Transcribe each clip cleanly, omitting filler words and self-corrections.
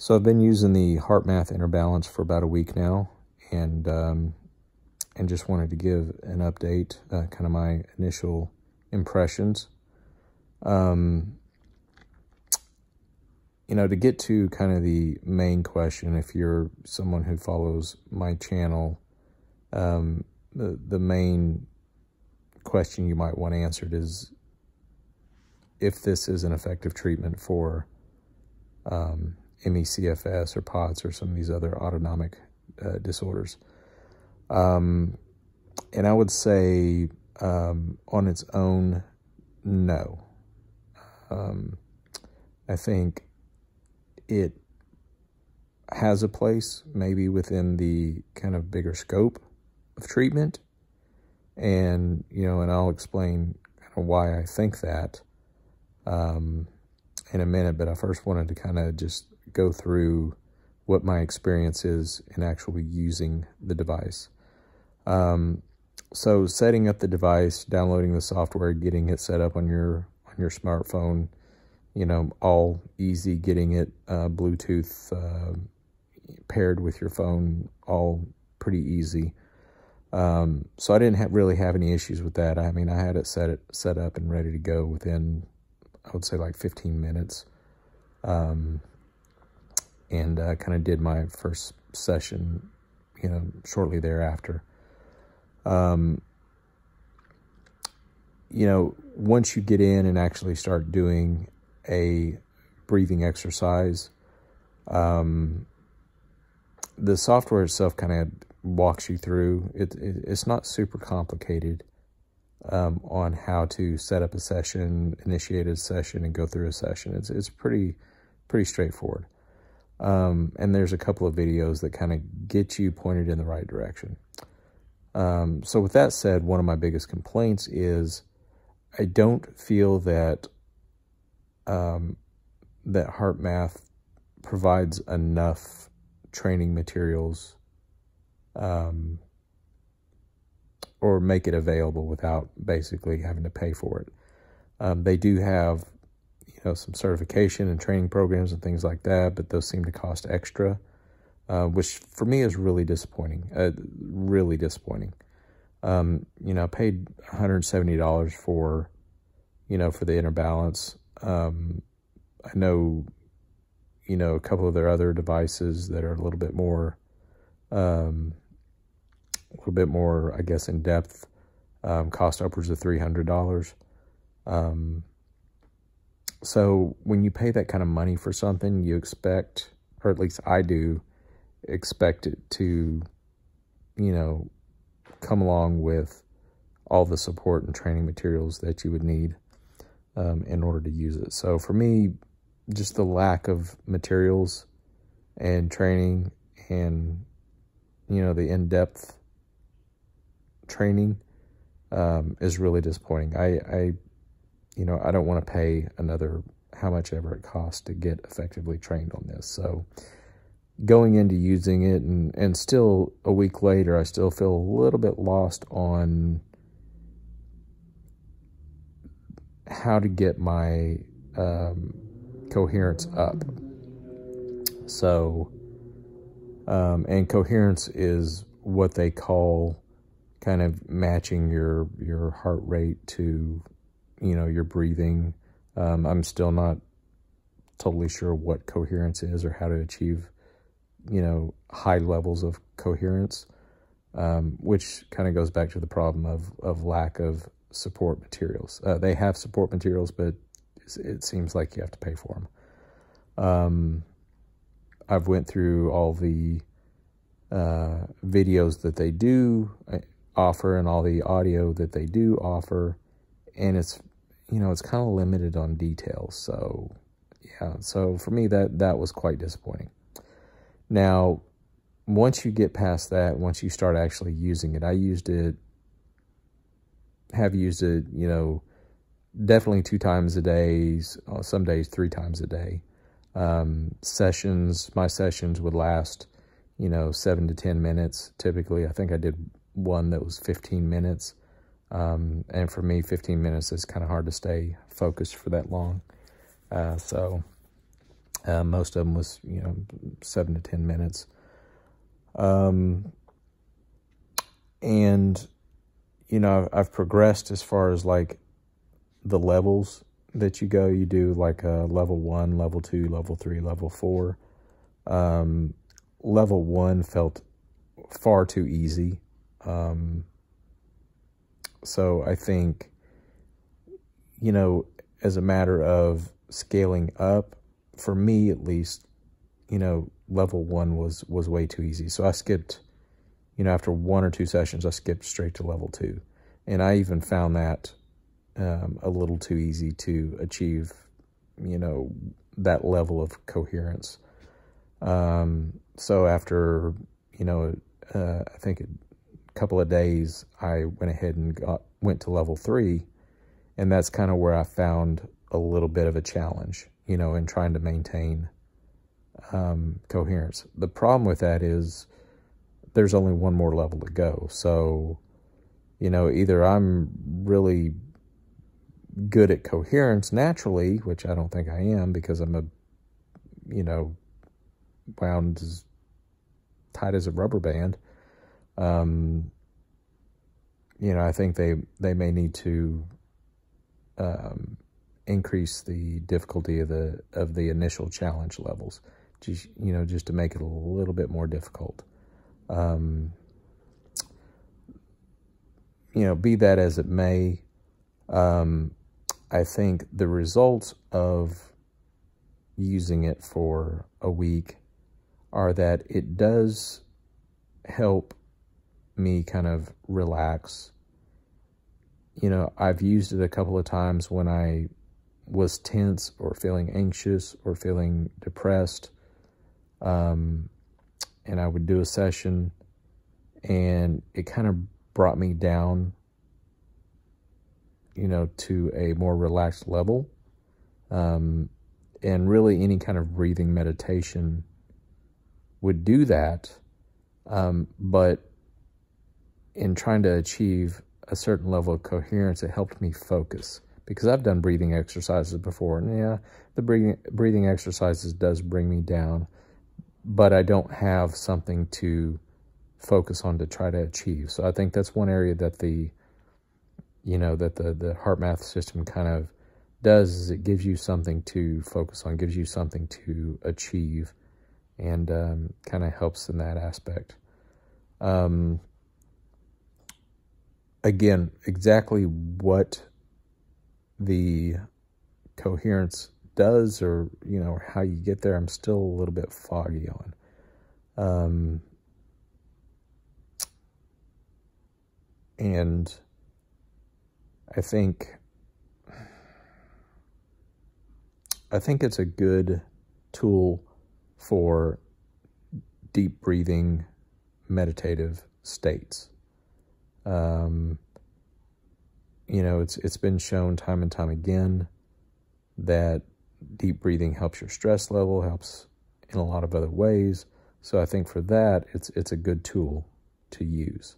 So I've been using the HeartMath Inner Balance for about a week now, and just wanted to give an update, kind of my initial impressions. You know, to get to kind of the main question, if you're someone who follows my channel, the main question you might want answered is if this is an effective treatment for ME/CFS or POTS or some of these other autonomic disorders. And I would say on its own, no. I think it has a place maybe within the kind of bigger scope of treatment. And, you know, and I'll explain kind of why I think that in a minute, but I first wanted to kind of just go through what my experience is in actually using the device. So setting up the device, downloading the software, getting it set up on your smartphone, you know, all easy, getting it Bluetooth paired with your phone, all pretty easy. So I didn't really have any issues with that. I mean, I had it set up and ready to go within, I would say, like 15 minutes. And kind of did my first session, you know, shortly thereafter. You know, once you get in and actually start doing a breathing exercise, the software itself kind of walks you through. It's not super complicated on how to set up a session, initiate a session, and go through a session. It's pretty straightforward. And there's a couple of videos that kind of get you pointed in the right direction. So with that said, one of my biggest complaints is I don't feel that that HeartMath provides enough training materials or make it available without basically having to pay for it. They do have, you know, some certification and training programs and things like that, but those seem to cost extra, which for me is really disappointing, really disappointing. You know, I paid $170 for, you know, for the Inner Balance. I know, you know, a couple of their other devices that are a little bit more, I guess, in depth, cost upwards of $300. So when you pay that kind of money for something, you expect, or at least I do, expect it to, you know, come along with all the support and training materials that you would need in order to use it. So for me, just the lack of materials and training and, you know, the in-depth training is really disappointing. You know, I don't want to pay another, how much ever it costs to get effectively trained on this. So going into using it and still a week later, I still feel a little bit lost on how to get my coherence up. So, and coherence is what they call kind of matching your heart rate to, you know, your breathing. I'm still not totally sure what coherence is or how to achieve, you know, high levels of coherence, which kind of goes back to the problem of lack of support materials. They have support materials, but it seems like you have to pay for them. I've went through all the videos that they do offer and all the audio that they do offer, and it's, you know, it's kind of limited on details. So yeah, so for me, that was quite disappointing. Now, once you get past that, once you start actually using it, have used it, you know, definitely 2 times a day, some days 3 times a day. My sessions would last, you know, 7 to 10 minutes. Typically, I think I did one that was 15 minutes. And for me, 15 minutes is kind of hard to stay focused for that long. So Most of them was, 7 to 10 minutes. And, I've progressed as far as like the levels that you go. You do like level 1, level 2, level 3, level 4. Level 1 felt far too easy. So I think, as a matter of scaling up, for me at least, level 1 was way too easy. So I skipped, after 1 or 2 sessions, I skipped straight to level 2. And I even found that a little too easy to achieve, that level of coherence. So after, I think a couple of days, I went ahead and went to level 3. And that's kind of where I found a little bit of a challenge, in trying to maintain coherence. The problem with that is there's only one more level to go. So, either I'm really good at coherence naturally, which I don't think I am because I'm wound as tight as a rubber band. I think they may need to increase the difficulty of the initial challenge levels, just to make it a little bit more difficult. Be that as it may, I think the results of using it for a week are that it does help me kind of relax. I've used it a couple of times when I was tense or feeling anxious or feeling depressed. And I would do a session and it kind of brought me down, to a more relaxed level. And really any kind of breathing meditation would do that. But in trying to achieve a certain level of coherence, it helped me focus, because I've done breathing exercises before, and yeah, the breathing exercises does bring me down, but I don't have something to focus on to try to achieve. So I think that's one area that the HeartMath system kind of does, is it gives you something to focus on, gives you something to achieve, and kind of helps in that aspect. Again, exactly what the coherence does, or, how you get there, I'm still a little bit foggy on. And I think it's a good tool for deep breathing, meditative states. It's been shown time and time again that deep breathing helps your stress level, helps in a lot of other ways. So I think for that, it's a good tool to use.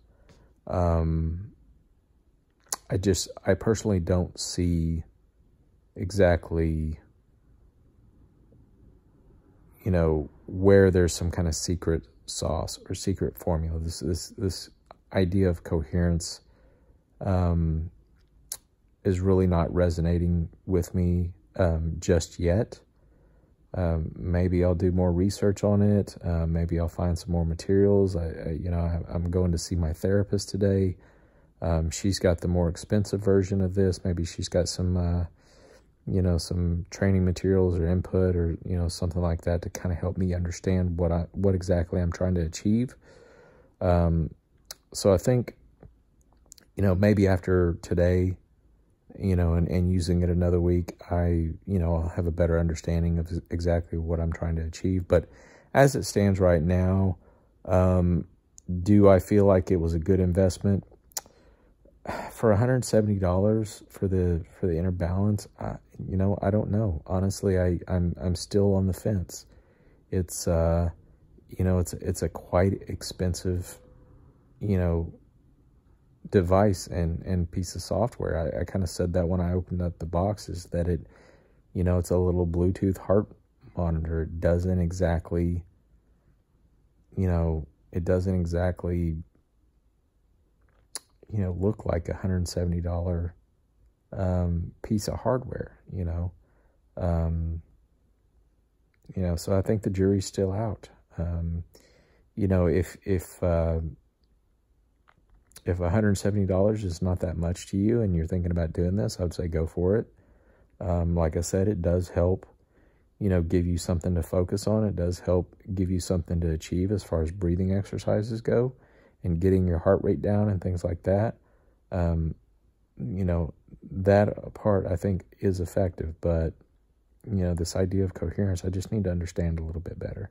I personally don't see exactly, where there's some kind of secret sauce or secret formula. This idea of coherence is really not resonating with me just yet. Maybe I'll do more research on it. Maybe I'll find some more materials. I'm going to see my therapist today. She's got the more expensive version of this. Maybe she's got some, some training materials or input, or, something like that to kind of help me understand what exactly I'm trying to achieve. So I think, maybe after today, and using it another week, I'll have a better understanding of exactly what I'm trying to achieve. But as it stands right now, do I feel like it was a good investment? For $170 for the Inner Balance, I don't know. Honestly, I'm still on the fence. It's it's a quite expensive, device and piece of software. I kind of said that when I opened up the box, is that it's a little Bluetooth heart monitor, it doesn't exactly, you know, it doesn't exactly, you know, look like a $170 piece of hardware, you know. You know, so I think the jury's still out. You know, if $170 is not that much to you and you're thinking about doing this, I would say go for it. Like I said, it does help, you know, give you something to focus on. It does help give you something to achieve as far as breathing exercises go and getting your heart rate down and things like that. You know, that part I think is effective, but, you know, this idea of coherence, I just need to understand a little bit better.